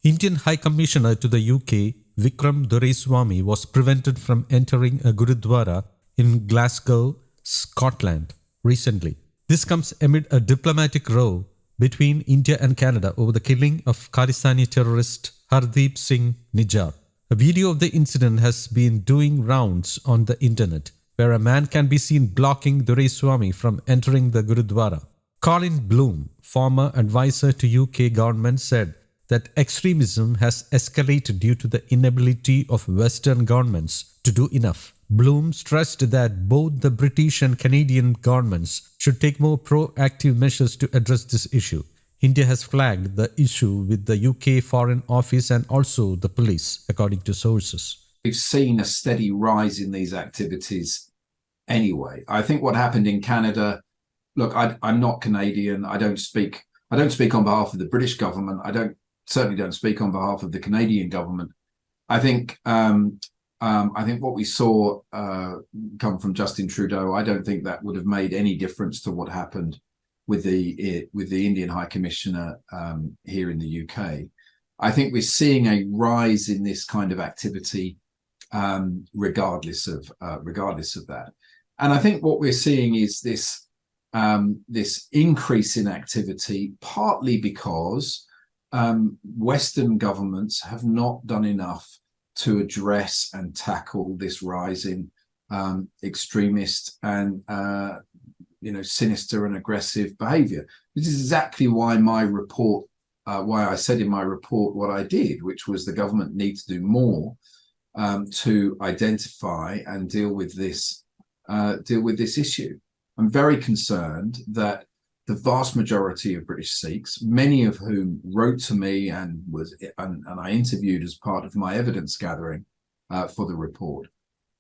Indian High Commissioner to the UK, Vikram Doraiswami, was prevented from entering a Gurudwara in Glasgow, Scotland, recently. This comes amid a diplomatic row between India and Canada over the killing of Khalistani terrorist Hardeep Singh Nijjar. A video of the incident has been doing rounds on the internet, where a man can be seen blocking Doraiswami from entering the Gurudwara. Colin Bloom, former advisor to UK government, said that extremism has escalated due to the inability of Western governments to do enough. Bloom stressed that both the British and Canadian governments should take more proactive measures to address this issue. India has flagged the issue with the UK Foreign Office and also the police, according to sources. We've seen a steady rise in these activities anyway. I think what happened in Canada, look, I'm not Canadian. I don't speak on behalf of the British government. Certainly don't speak on behalf of the Canadian government. I think what we saw come from Justin Trudeau, I don't think that would have made any difference to what happened with the Indian High Commissioner here in the UK. I think we're seeing a rise in this kind of activity, regardless of that. And I think what we're seeing is this increase in activity, partly because Western governments have not done enough to address and tackle this rising extremist and sinister and aggressive behavior. This is exactly why why I said in my report what I did, which was the government needs to do more to identify and deal with this issue. I'm very concerned that the vast majority of British Sikhs, many of whom wrote to me and I interviewed as part of my evidence gathering for the report,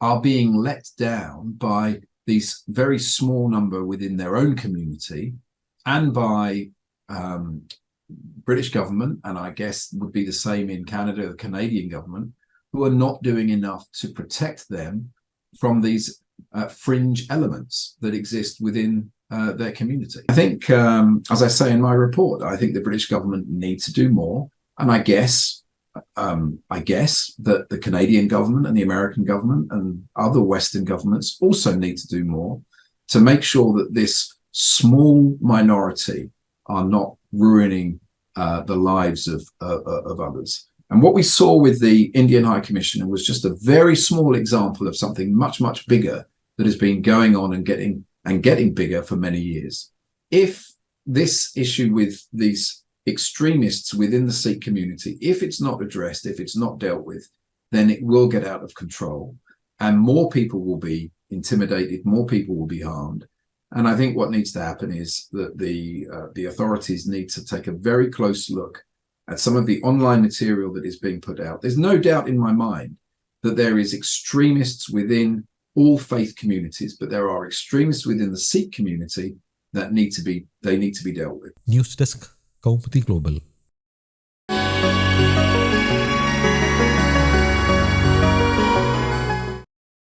are being let down by these very small number within their own community and by British government, and I guess would be the same in Canada, the Canadian government, who are not doing enough to protect them from these fringe elements that exist within their community. I think, as I say in my report, I think the British government need to do more, and I guess that the Canadian government and the American government and other Western governments also need to do more to make sure that this small minority are not ruining the lives of others. And what we saw with the Indian High Commissioner was just a very small example of something much, much bigger that has been going on and getting bigger for many years. If this issue with these extremists within the Sikh community, if it's not addressed, if it's not dealt with, then it will get out of control and more people will be intimidated, more people will be harmed. And I think what needs to happen is that the authorities need to take a very close look at some of the online material that is being put out. There's no doubt in my mind that there is extremists within all faith communities, but there are extremists within the Sikh community that need to be dealt with. News Desk, Kaumudy Global.